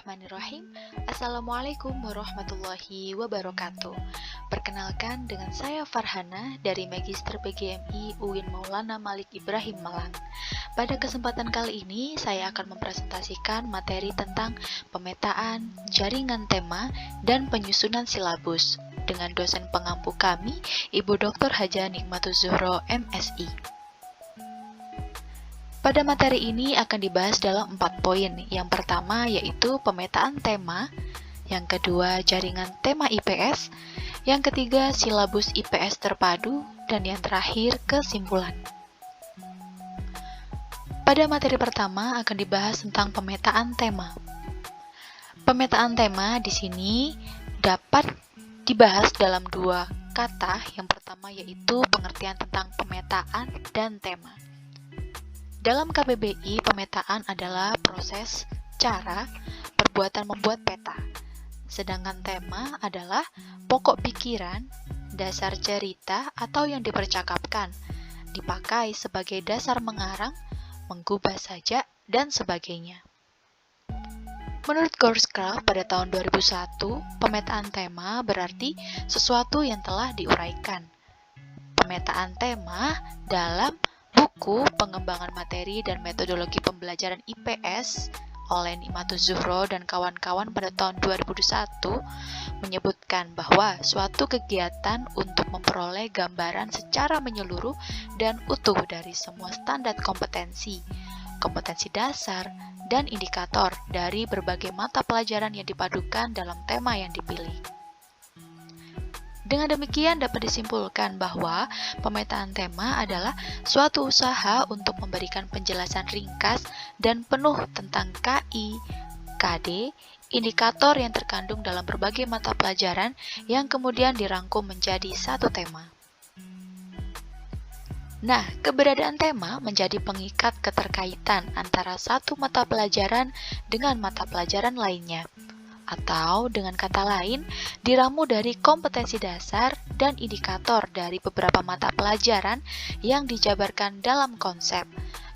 Bismillahirrahmanirrahim. Assalamualaikum warahmatullahi wabarakatuh. Perkenalkan, dengan saya Farhana dari Magister PGMI UIN Maulana Malik Ibrahim Malang. Pada kesempatan kali ini saya akan mempresentasikan materi tentang pemetaan, jaringan tema, dan penyusunan silabus dengan dosen pengampu kami, Ibu Dr. Haja Nikmatul Zuhro, MSI. Pada materi ini akan dibahas dalam 4 poin. Yang pertama yaitu pemetaan tema, yang kedua jaringan tema IPS, yang ketiga silabus IPS terpadu, dan yang terakhir kesimpulan. Pada materi pertama akan dibahas tentang pemetaan tema. Pemetaan tema di sini dapat dibahas dalam 2 kata. Yang pertama yaitu pengertian tentang pemetaan dan tema. Dalam KBBI, pemetaan adalah proses, cara, perbuatan membuat peta. Sedangkan tema adalah pokok pikiran, dasar cerita, atau yang dipercakapkan, dipakai sebagai dasar mengarang, menggubah sajak, dan sebagainya. Menurut Gorscraft pada tahun 2001, pemetaan tema berarti sesuatu yang telah diuraikan. Pemetaan tema dalam buku Pengembangan Materi dan Metodologi Pembelajaran IPS oleh Nikmatul Zuhro dan kawan-kawan pada tahun 2001 menyebutkan bahwa suatu kegiatan untuk memperoleh gambaran secara menyeluruh dan utuh dari semua standar kompetensi, kompetensi dasar, dan indikator dari berbagai mata pelajaran yang dipadukan dalam tema yang dipilih. Dengan demikian dapat disimpulkan bahwa pemetaan tema adalah suatu usaha untuk memberikan penjelasan ringkas dan penuh tentang KI, KD, indikator yang terkandung dalam berbagai mata pelajaran yang kemudian dirangkum menjadi satu tema. Nah, keberadaan tema menjadi pengikat keterkaitan antara satu mata pelajaran dengan mata pelajaran lainnya. Atau dengan kata lain, diramu dari kompetensi dasar dan indikator dari beberapa mata pelajaran yang dijabarkan dalam konsep,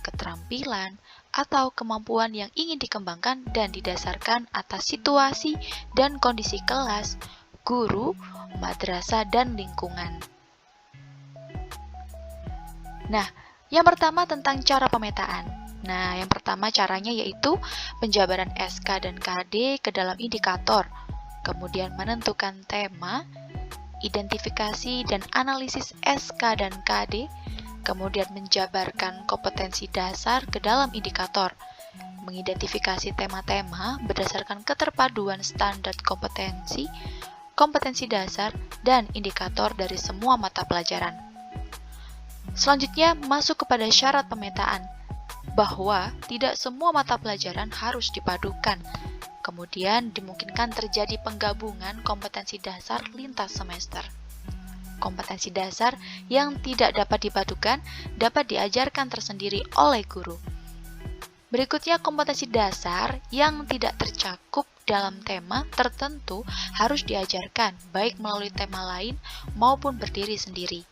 keterampilan, atau kemampuan yang ingin dikembangkan dan didasarkan atas situasi dan kondisi kelas, guru, madrasah, dan lingkungan. Nah, yang pertama tentang cara pemetaan. Nah, yang pertama caranya yaitu penjabaran SK dan KD ke dalam indikator, kemudian menentukan tema, identifikasi dan analisis SK dan KD, kemudian menjabarkan kompetensi dasar ke dalam indikator, mengidentifikasi tema-tema berdasarkan keterpaduan standar kompetensi, kompetensi dasar, dan indikator dari semua mata pelajaran. Selanjutnya masuk kepada syarat pemetaan, bahwa tidak semua mata pelajaran harus dipadukan. Kemudian dimungkinkan terjadi penggabungan kompetensi dasar lintas semester. Kompetensi dasar yang tidak dapat dipadukan dapat diajarkan tersendiri oleh guru. Berikutnya kompetensi dasar yang tidak tercakup dalam tema tertentu harus diajarkan baik melalui tema lain maupun berdiri sendiri.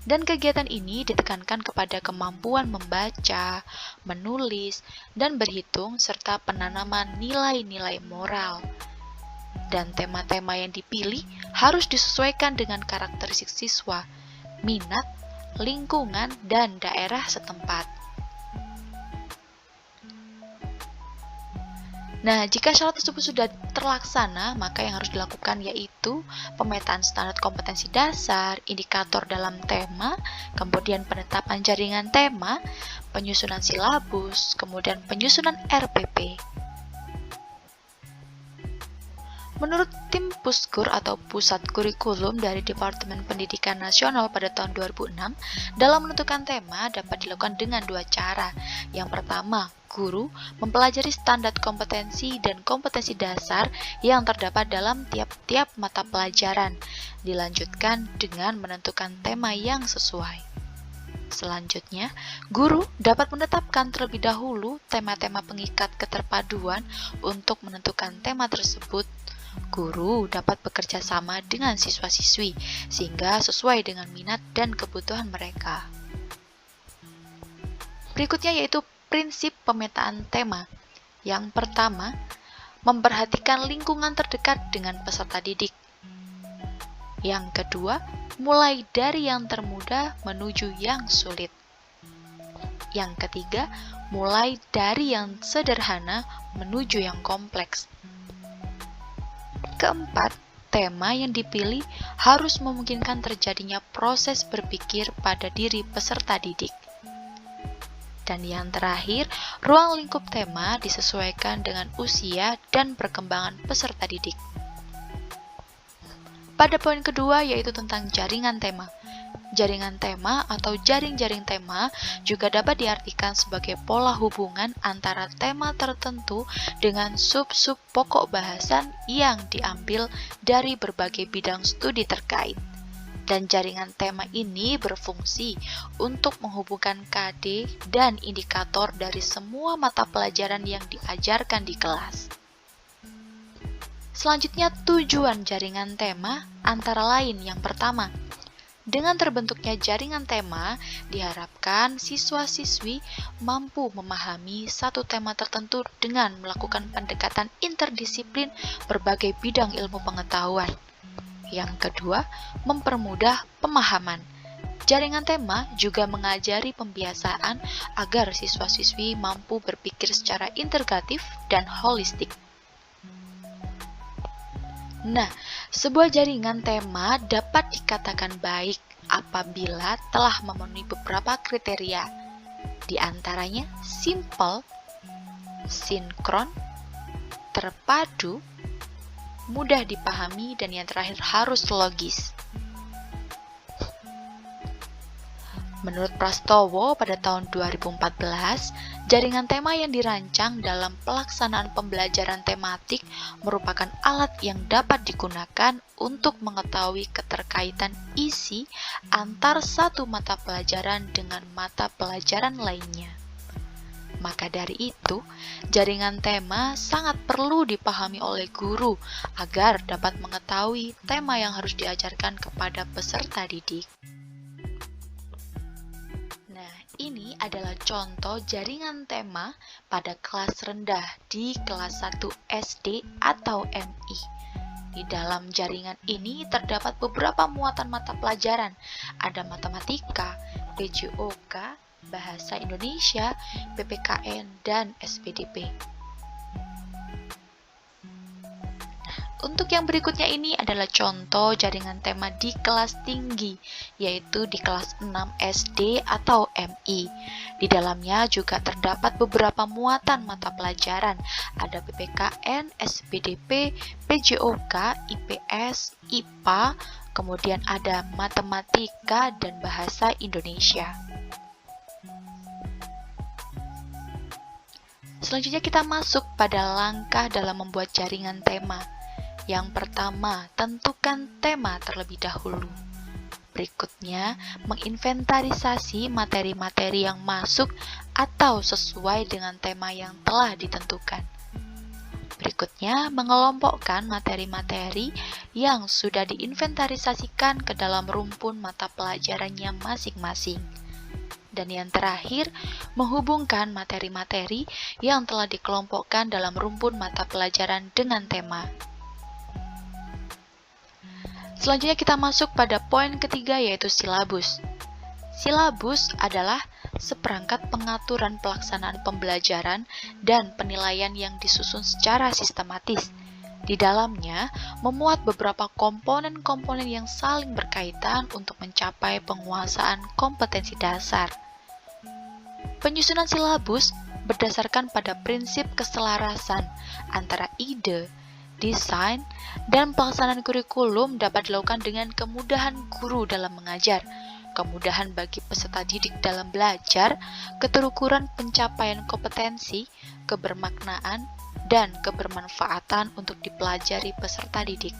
Dan kegiatan ini ditekankan kepada kemampuan membaca, menulis, dan berhitung, serta penanaman nilai-nilai moral. Dan tema-tema yang dipilih harus disesuaikan dengan karakteristik siswa, minat, lingkungan, dan daerah setempat. Nah, jika syarat tersebut sudah terlaksana, maka yang harus dilakukan yaitu pemetaan standar kompetensi dasar, indikator dalam tema, kemudian penetapan jaringan tema, penyusunan silabus, kemudian penyusunan RPP. Menurut tim Puskur atau Pusat Kurikulum dari Departemen Pendidikan Nasional pada tahun 2006, dalam menentukan tema dapat dilakukan dengan 2 cara. Yang pertama, guru mempelajari standar kompetensi dan kompetensi dasar yang terdapat dalam tiap-tiap mata pelajaran, dilanjutkan dengan menentukan tema yang sesuai. Selanjutnya, guru dapat menetapkan terlebih dahulu tema-tema pengikat keterpaduan untuk menentukan tema tersebut. Guru dapat bekerja sama dengan siswa-siswi sehingga sesuai dengan minat dan kebutuhan mereka. Berikutnya yaitu prinsip pemetaan tema. Yang pertama, memperhatikan lingkungan terdekat dengan peserta didik. Yang kedua, mulai dari yang termudah menuju yang sulit. Yang ketiga, mulai dari yang sederhana menuju yang kompleks. Keempat, tema yang dipilih harus memungkinkan terjadinya proses berpikir pada diri peserta didik. Dan yang terakhir, ruang lingkup tema disesuaikan dengan usia dan perkembangan peserta didik. Pada poin kedua yaitu tentang jaringan tema. Jaringan tema atau jaring-jaring tema juga dapat diartikan sebagai pola hubungan antara tema tertentu dengan sub-sub pokok bahasan yang diambil dari berbagai bidang studi terkait. Dan jaringan tema ini berfungsi untuk menghubungkan KD dan indikator dari semua mata pelajaran yang diajarkan di kelas. Selanjutnya, tujuan jaringan tema antara lain yang pertama, dengan terbentuknya jaringan tema, diharapkan siswa-siswi mampu memahami satu tema tertentu dengan melakukan pendekatan interdisiplin berbagai bidang ilmu pengetahuan. Yang kedua, mempermudah pemahaman. Jaringan tema juga mengajari pembiasaan agar siswa-siswi mampu berpikir secara integratif dan holistik. Nah, sebuah jaringan tema dapat dikatakan baik apabila telah memenuhi beberapa kriteria, di antaranya simple, sinkron, terpadu, mudah dipahami, dan yang terakhir harus logis. Menurut Prastowo pada tahun 2014, jaringan tema yang dirancang dalam pelaksanaan pembelajaran tematik merupakan alat yang dapat digunakan untuk mengetahui keterkaitan isi antar satu mata pelajaran dengan mata pelajaran lainnya. Maka dari itu, jaringan tema sangat perlu dipahami oleh guru agar dapat mengetahui tema yang harus diajarkan kepada peserta didik. Nah, ini adalah contoh jaringan tema pada kelas rendah di kelas 1 SD atau MI. Di dalam jaringan ini terdapat beberapa muatan mata pelajaran. Ada matematika, PJOK, Bahasa Indonesia, PPKN, dan SPDP. Untuk yang berikutnya ini adalah contoh jaringan tema di kelas tinggi, yaitu di kelas 6 SD atau MI. Di dalamnya juga terdapat beberapa muatan mata pelajaran, ada PPKN, SPDP, PJOK, IPS, IPA, kemudian ada matematika dan bahasa Indonesia. Selanjutnya kita masuk pada langkah dalam membuat jaringan tema. Yang pertama, tentukan tema terlebih dahulu. Berikutnya, menginventarisasi materi-materi yang masuk atau sesuai dengan tema yang telah ditentukan. Berikutnya, mengelompokkan materi-materi yang sudah diinventarisasikan ke dalam rumpun mata pelajarannya masing-masing. Dan yang terakhir, menghubungkan materi-materi yang telah dikelompokkan dalam rumpun mata pelajaran dengan tema. Selanjutnya kita masuk pada poin ketiga yaitu silabus. Silabus adalah seperangkat pengaturan pelaksanaan pembelajaran dan penilaian yang disusun secara sistematis. Di dalamnya memuat beberapa komponen-komponen yang saling berkaitan untuk mencapai penguasaan kompetensi dasar. Penyusunan silabus berdasarkan pada prinsip keselarasan antara ide, desain, dan pelaksanaan kurikulum dapat dilakukan dengan kemudahan guru dalam mengajar, kemudahan bagi peserta didik dalam belajar, keterukuran pencapaian kompetensi, kebermaknaan, dan kebermanfaatan untuk dipelajari peserta didik.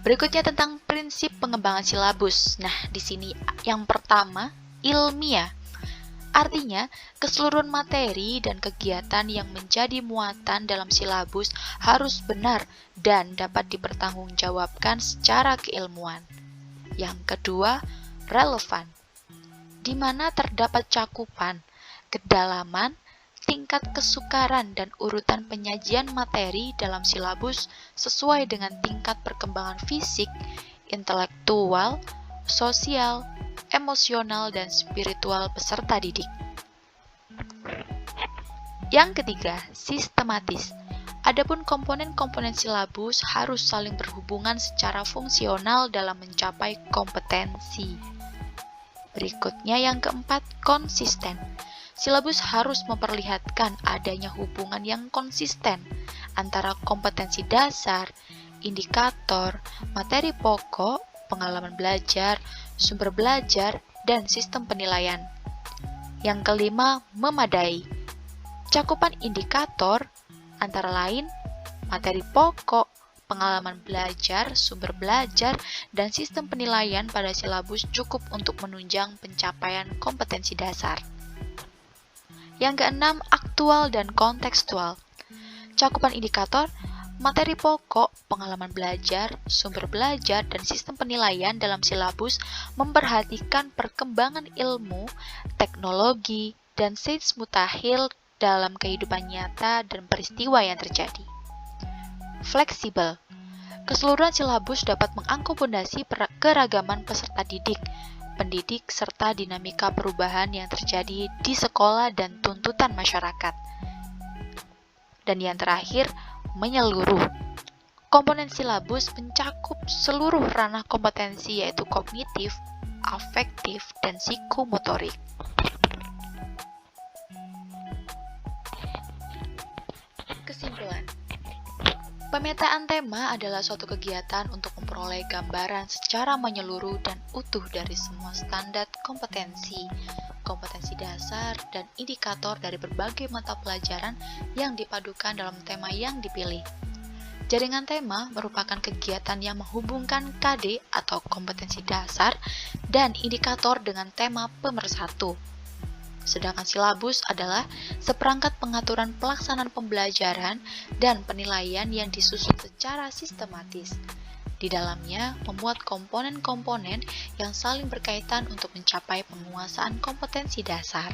Berikutnya tentang prinsip pengembangan silabus. Nah, di sini yang pertama, ilmiah. Artinya, keseluruhan materi dan kegiatan yang menjadi muatan dalam silabus harus benar dan dapat dipertanggungjawabkan secara keilmuan. Yang kedua, relevan, di mana terdapat cakupan, kedalaman, tingkat kesukaran dan urutan penyajian materi dalam silabus sesuai dengan tingkat perkembangan fisik, intelektual, sosial, emosional, dan spiritual peserta didik. Yang ketiga, sistematis. Adapun komponen-komponen silabus harus saling berhubungan secara fungsional dalam mencapai kompetensi. Berikutnya yang keempat, konsisten. Silabus harus memperlihatkan adanya hubungan yang konsisten antara kompetensi dasar, indikator, materi pokok, pengalaman belajar, sumber belajar, dan sistem penilaian. Yang kelima, memadai. Cakupan indikator antara lain materi pokok, pengalaman belajar, sumber belajar, dan sistem penilaian pada silabus cukup untuk menunjang pencapaian kompetensi dasar. Yang keenam, aktual dan kontekstual. Cakupan indikator, materi pokok, pengalaman belajar, sumber belajar, dan sistem penilaian dalam silabus memperhatikan perkembangan ilmu, teknologi, dan sains mutakhir dalam kehidupan nyata dan peristiwa yang terjadi. Fleksibel. Keseluruhan silabus dapat mengakomodasi keragaman peserta didik, pendidik, serta dinamika perubahan yang terjadi di sekolah dan tuntutan masyarakat. Dan yang terakhir, menyeluruh. Komponen silabus mencakup seluruh ranah kompetensi yaitu kognitif, afektif, dan psikomotorik. Kesimpulan. Pemetaan tema adalah suatu kegiatan untuk memperoleh gambaran secara menyeluruh dan utuh dari semua standar kompetensi, kompetensi dasar, dan indikator dari berbagai mata pelajaran yang dipadukan dalam tema yang dipilih. Jaringan tema merupakan kegiatan yang menghubungkan KD atau kompetensi dasar dan indikator dengan tema pemersatu. Sedangkan silabus adalah seperangkat pengaturan pelaksanaan pembelajaran dan penilaian yang disusun secara sistematis. Di dalamnya memuat komponen-komponen yang saling berkaitan untuk mencapai penguasaan kompetensi dasar.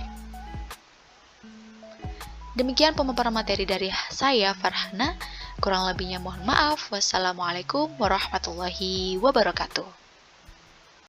Demikian pemaparan materi dari saya, Farhana. Kurang lebihnya mohon maaf. Wassalamualaikum warahmatullahi wabarakatuh.